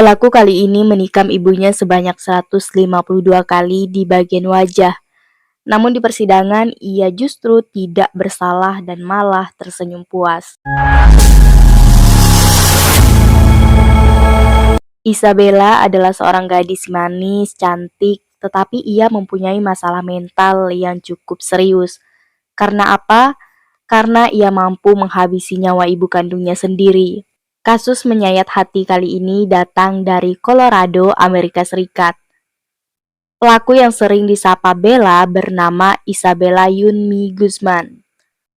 Pelaku kali ini menikam ibunya sebanyak 152 kali di bagian wajah. Namun di persidangan, ia justru tidak bersalah dan malah tersenyum puas. Isabella adalah seorang gadis manis, cantik, tetapi ia mempunyai masalah mental yang cukup serius. Karena apa? Karena ia mampu menghabisi nyawa ibu kandungnya sendiri. Kasus menyayat hati kali ini datang dari Colorado, Amerika Serikat. Pelaku yang sering disapa Bella bernama Isabella Yunmi Guzman.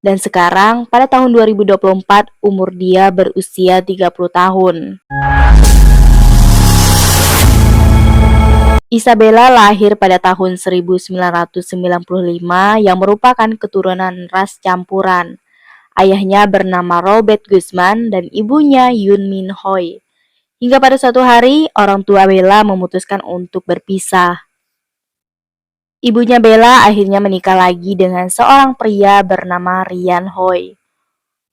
Dan sekarang, pada tahun 2024, umur dia berusia 30 tahun. Isabella lahir pada tahun 1995 yang merupakan keturunan ras campuran. Ayahnya bernama Robert Guzman dan ibunya Yun Min Hoi. Hingga pada suatu hari, orang tua Bella memutuskan untuk berpisah. Ibunya Bella akhirnya menikah lagi dengan seorang pria bernama Ryan Hoi.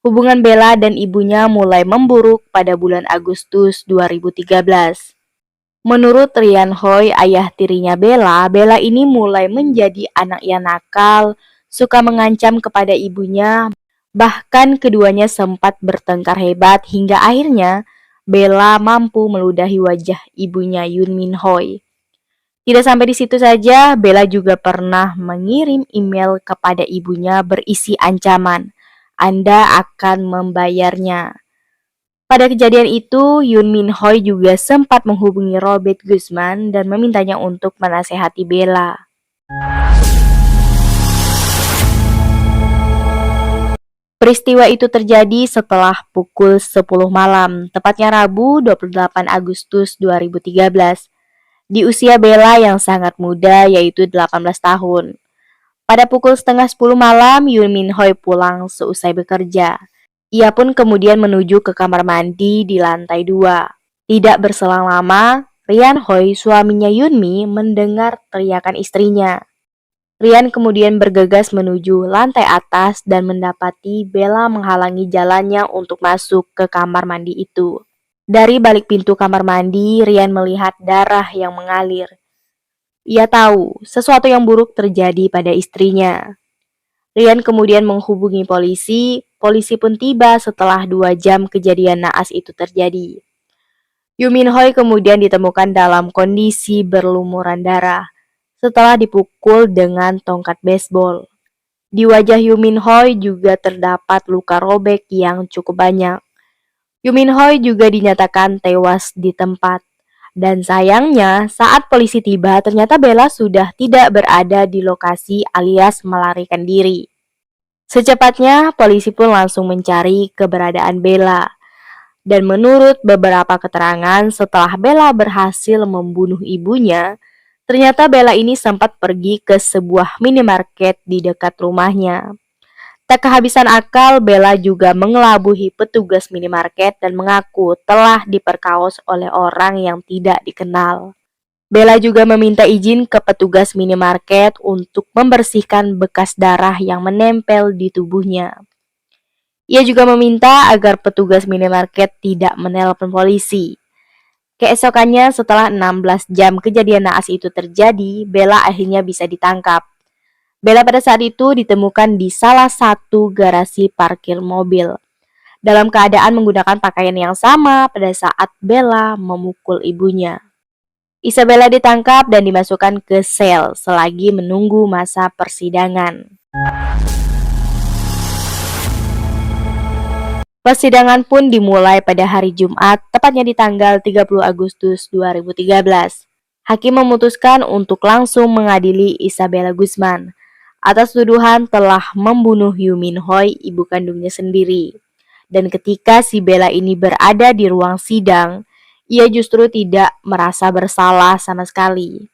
Hubungan Bella dan ibunya mulai memburuk pada bulan Agustus 2013. Menurut Ryan Hoi, ayah tirinya Bella, Bella ini mulai menjadi anak yang nakal, suka mengancam kepada ibunya, bahkan keduanya sempat bertengkar hebat hingga akhirnya Bella mampu meludahi wajah ibunya Yun Min Hoi. Tidak sampai di situ saja, Bella juga pernah mengirim email kepada ibunya berisi ancaman, "Anda akan membayarnya." Pada kejadian itu, Yun Min Hoi juga sempat menghubungi Robert Guzman dan memintanya untuk menasehati Bella. Peristiwa itu terjadi setelah pukul 10 malam, tepatnya Rabu 28 Agustus 2013, di usia Bella yang sangat muda yaitu 18 tahun. Pada pukul setengah 10 malam, Yun Min Hoi pulang seusai bekerja. Ia pun kemudian menuju ke kamar mandi di lantai 2. Tidak berselang lama, Ryan Hoi, suaminya Yunmi, mendengar teriakan istrinya. Ryan kemudian bergegas menuju lantai atas dan mendapati Bella menghalangi jalannya untuk masuk ke kamar mandi itu. Dari balik pintu kamar mandi, Ryan melihat darah yang mengalir. Ia tahu sesuatu yang buruk terjadi pada istrinya. Ryan kemudian menghubungi polisi. Polisi pun tiba setelah 2 jam kejadian naas itu terjadi. Yun Min Hoi kemudian ditemukan dalam kondisi berlumuran darah setelah dipukul dengan tongkat baseball. Di wajah Yun Min Hoi juga terdapat luka robek yang cukup banyak. Yun Min Hoi juga dinyatakan tewas di tempat. Dan sayangnya, saat polisi tiba, ternyata Bella sudah tidak berada di lokasi alias melarikan diri. Secepatnya, polisi pun langsung mencari keberadaan Bella. Dan menurut beberapa keterangan, setelah Bella berhasil membunuh ibunya, ternyata Bella ini sempat pergi ke sebuah minimarket di dekat rumahnya. Tak kehabisan akal, Bella juga mengelabuhi petugas minimarket dan mengaku telah diperkaos oleh orang yang tidak dikenal. Bella juga meminta izin ke petugas minimarket untuk membersihkan bekas darah yang menempel di tubuhnya. Ia juga meminta agar petugas minimarket tidak menelpon polisi. Keesokannya, setelah 16 jam kejadian naas itu terjadi, Bella akhirnya bisa ditangkap. Bella pada saat itu ditemukan di salah satu garasi parkir mobil, dalam keadaan menggunakan pakaian yang sama pada saat Bella memukul ibunya. Isabella ditangkap dan dimasukkan ke sel selagi menunggu masa persidangan. Persidangan pun dimulai pada hari Jumat, tepatnya di tanggal 30 Agustus 2013. Hakim memutuskan untuk langsung mengadili Isabella Guzman atas tuduhan telah membunuh Yun Min Hoi, ibu kandungnya sendiri. Dan ketika si Bella ini berada di ruang sidang, ia justru tidak merasa bersalah sama sekali.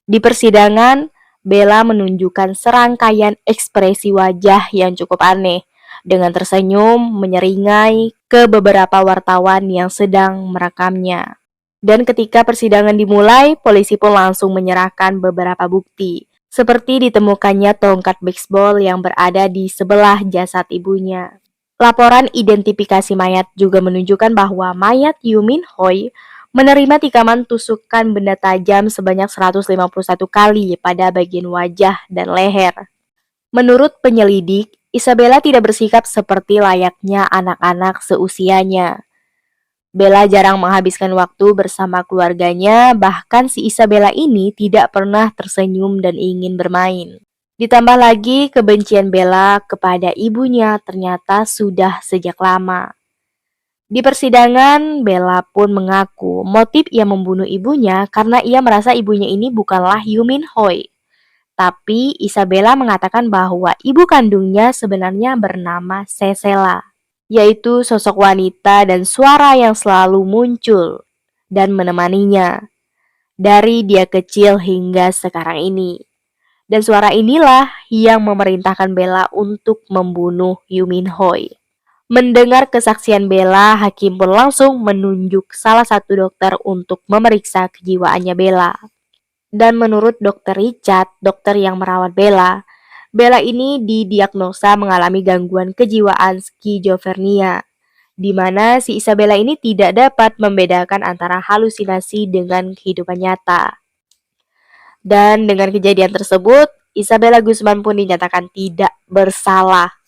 Di persidangan, Bella menunjukkan serangkaian ekspresi wajah yang cukup aneh, dengan tersenyum menyeringai ke beberapa wartawan yang sedang merekamnya. Dan ketika persidangan dimulai, polisi pun langsung menyerahkan beberapa bukti, seperti ditemukannya tongkat baseball yang berada di sebelah jasad ibunya. Laporan identifikasi mayat juga menunjukkan bahwa mayat Yun Min Hoi menerima tikaman tusukan benda tajam sebanyak 151 kali pada bagian wajah dan leher. Menurut penyelidik, Isabella tidak bersikap seperti layaknya anak-anak seusianya. Bella jarang menghabiskan waktu bersama keluarganya, bahkan si Isabella ini tidak pernah tersenyum dan ingin bermain. Ditambah lagi kebencian Bella kepada ibunya ternyata sudah sejak lama. Di persidangan, Bella pun mengaku motif ia membunuh ibunya karena ia merasa ibunya ini bukanlah Yu Min Hoi. Tapi Isabella mengatakan bahwa ibu kandungnya sebenarnya bernama Cecela, yaitu sosok wanita dan suara yang selalu muncul dan menemaninya dari dia kecil hingga sekarang ini. Dan suara inilah yang memerintahkan Bella untuk membunuh Yu Min Hoi. Mendengar kesaksian Bella, hakim pun langsung menunjuk salah satu dokter untuk memeriksa kejiwaannya Bella. Dan menurut dokter Richard, dokter yang merawat Bella, Bella ini didiagnosa mengalami gangguan kejiwaan skizofrenia, di mana si Isabella ini tidak dapat membedakan antara halusinasi dengan kehidupan nyata. Dan dengan kejadian tersebut, Isabella Guzman pun dinyatakan tidak bersalah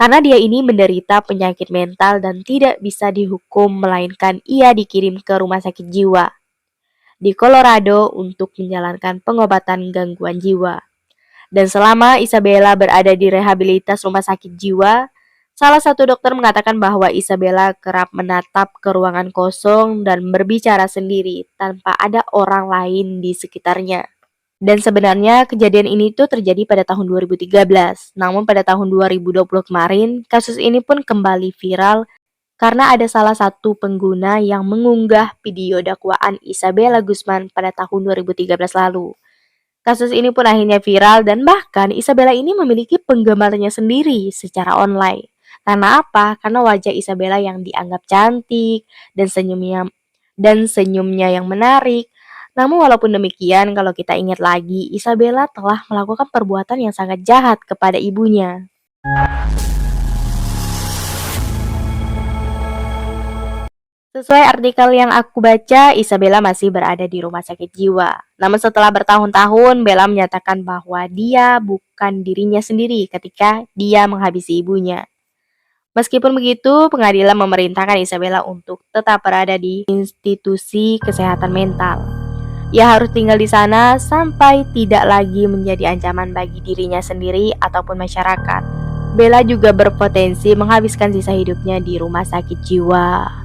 karena dia ini menderita penyakit mental dan tidak bisa dihukum melainkan ia dikirim ke rumah sakit jiwa di Colorado untuk menjalankan pengobatan gangguan jiwa. Dan selama Isabella berada di rehabilitas rumah sakit jiwa, salah satu dokter mengatakan bahwa Isabella kerap menatap ke ruangan kosong dan berbicara sendiri tanpa ada orang lain di sekitarnya. Dan sebenarnya kejadian ini tuh terjadi pada tahun 2013. Namun pada tahun 2020 kemarin, kasus ini pun kembali viral karena ada salah satu pengguna yang mengunggah video dakwaan Isabella Guzman pada tahun 2013 lalu. Kasus ini pun akhirnya viral dan bahkan Isabella ini memiliki penggemarnya sendiri secara online. Karena apa? Karena wajah Isabella yang dianggap cantik dan senyumnya yang menarik. Namun walaupun demikian, kalau kita ingat lagi, Isabella telah melakukan perbuatan yang sangat jahat kepada ibunya. Sesuai artikel yang aku baca, Isabella masih berada di rumah sakit jiwa. Namun setelah bertahun-tahun, Bella menyatakan bahwa dia bukan dirinya sendiri ketika dia menghabisi ibunya. Meskipun begitu, pengadilan memerintahkan Isabella untuk tetap berada di institusi kesehatan mental. Ia harus tinggal di sana sampai tidak lagi menjadi ancaman bagi dirinya sendiri ataupun masyarakat. Bella juga berpotensi menghabiskan sisa hidupnya di rumah sakit jiwa.